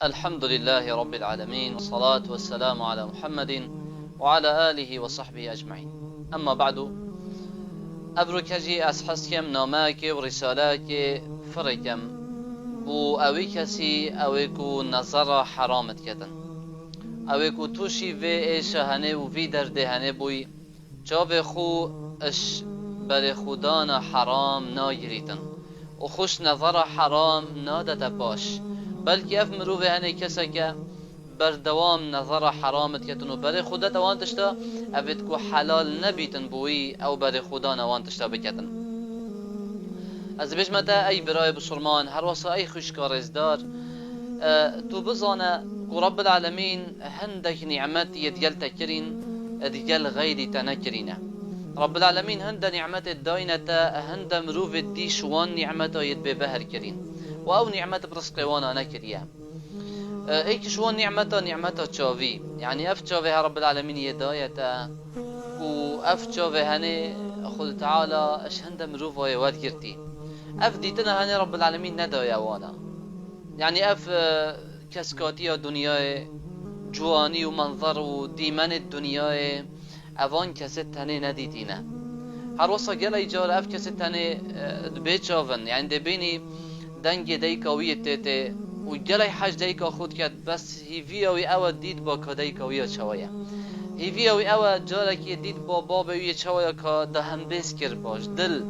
الحمد لله رب العالمين، والصلاة والسلام على محمد وعلى آله وصحبه أجمعين. أما بعد، أبركجي أسحسكم ناماك ورسالاك فركم بو أوي كسي أويكو نظر حرامت كتن أويكو توشي في إيشا هنه وفي درده هنه بوي جاب خو اش بر خودانا حرام ناگریتن و خوش نظر حرام نادت باش، بلکه اف مروفه هنه کسا که بردوام نظر حرامت کتن و بر خودت اوان تشتا اوید کو حلال نبیتن بوی او بر خدا نوان تشتا بکتن. از بجمتا ای برای بسرمان هر واسا ای خوشکار ازدار تو بزانه کو رب العالمین هندک نعمت يدگل تکرین ادگل غیری تنکرینه. رب العالمين هند نعمت الداينة هند مروف الدي شوان نعمته يد بهر كرين واو نعمت برزق وانا نكريا ايك شوان نعمته تشافي يعني اف تشافي رب العالمين يدايته و اف تشافي هني خود تعالى اش هند مروف ويواد كرتي اف ديتنا هني رب العالمين ندايا وانا يعني اف كسكاتيا دنيا جواني ومنظر وديمان الدنيا اوان کسی تنه ندیدینه. هر وصا گل ایجار اف کسی تنه بیچاون، یعنی دبینی دنگ دیکاوی تیته و گل حج دیکا خود کرد، بس هیوی اوی او دید با که دیکاوی چوایا هیوی اوی او جاره که دید با بابوی چوایا که ده هم بیس کر باش دل.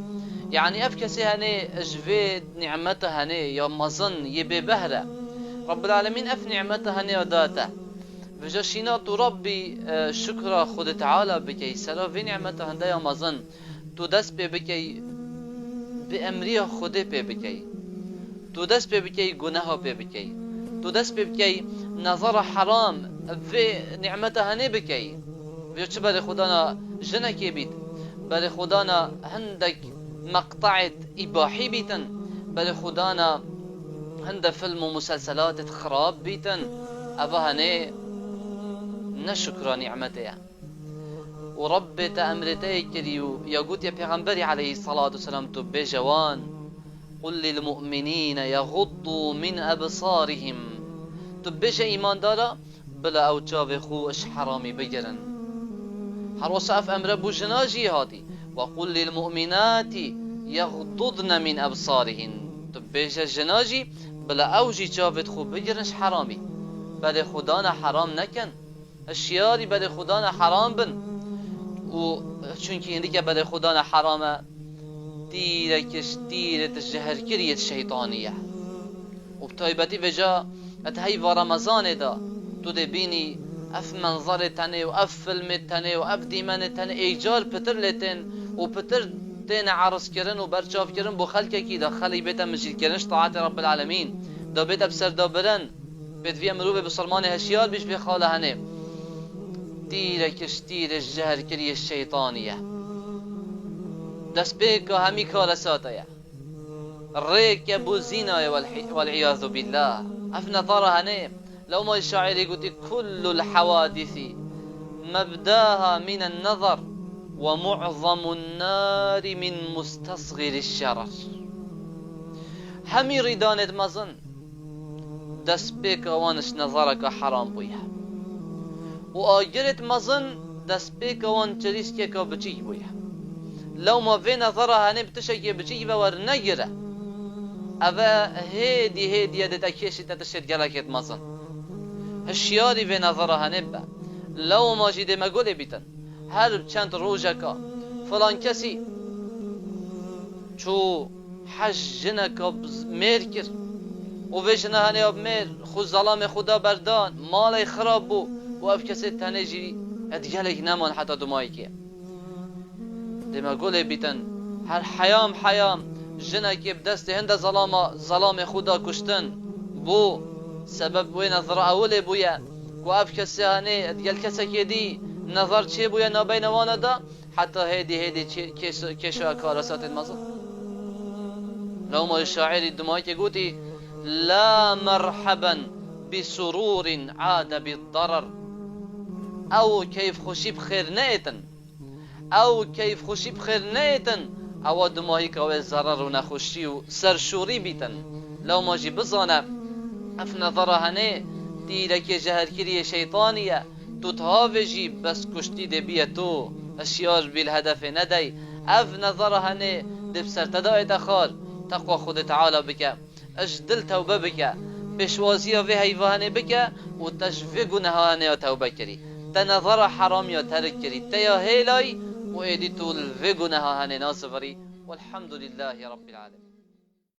يعني اف کسی هنه اجوه نعمته هنه یا مزن یه بهره رب العالمین اف نعمته هنه داته وجاشينا تو ربي شكرا خود تعالى بكي سلا في نعمته هندايا مزن تو دست بكي بأمريا خود بكي تو دست بكي گناه بكي تو دست بكي نظر حرام في نعمته هني بكي وجا بر خدانا جنكي بيت بر خدانا هندك مقطعة إباحي بيتن بر خدانا هند فيلم ومسلسلات خراب بيتن أبا هني نشكر نعمته ورب تأمرتي كريو يقول يا پیغمبري عليه الصلاة والسلام تو بجوان قل للمؤمنين يغضوا من أبصارهم تو بج إيمان دارا بلا أو جاوه خوش حرامي بجرن هر وصف أمر بو جناجي هاتي وقل للمؤمنات يغضضن من أبصارهن تو بج جناجي بلا أو جاوه خو بجرنش حرامي بل خدانا حرام نكن اشیاری بر خدا حرام بن و چون که هندی که بر خدا حرامه دیرت جهرکریت شیطانیه و بطایبتی وجا اتهی و رمضان دا تو دبینی اف منظر تنه و اف فیلم تنه و اف دیمن تنه ایجار پتر لیتن و پتر تین عرض کرن و برچاف کرن بو خلقه کی دا خلی بیتا مجید کرنش طاعت رب العالمین دا بیتا بسر دا برن بیت وی مروب بسلمان هشیار بیش بی خاله هنه تیر الجهر كري الشيطانية دس بيك همي كارساتيا الريك يبو زينة والعياذ بالله اف نظرها هني لو ما الشاعر يقول كل الحوادث مبداها من النظر ومعظم النار من مستصغر الشرر همي ريدانت مزن دس بيك وانش نظرك حرام بويها و آگرت مزن دست پیک وان چریس که که بچی بویه لو ما في نظره هنه بتشکی بچی بور نگره اوه هیدی یدت اکیشی تتشد گلکت مزن هشیاری في نظره هنه با لو ما جیده مگوله بیتن هر چند روژه که فلان کسی چو حج جنه میر کر و وی جنه هنه اب میر خود ظلام خدا بردان مال خراب بو و اف کسی تنجی ادگلک نمان حتی دمایی که دیما گوله بیتن هر حیام جنه که بدست هند ظلام خدا کشتن بو سبب بوی نظر اوله بویا و اف کسی هنه ادگل کسی که دی نظر چه بویا نابین وانا دا حتی هیدی کشو اکارسات المزن لو ما الشاعر دمایی که گوتی لا مرحبا بسرور عاد بالضرر او كيف خوشی بخیر نیتن او كيف خوشی بخیر نیتن او دماهی که او ضرر و نخوشی و سرشوری بیتن لو ماجی بزانه اف نظره هنه دیلک جهر کری شیطانیه تو تهاوجی بس کشتی ده بیه تو اشیار بیل هدف ندی اف نظره هنه دب سرتدای دخار تقوى خود تعالى بك اش دل توبه بك بشوازی و حیوانه بك و تشفی گناهانه و توبه کری تنظر حرام یا ترک کری تیا هیلای و ایدی طول في گناهانه ناصفری والحمد لله رب العالمين.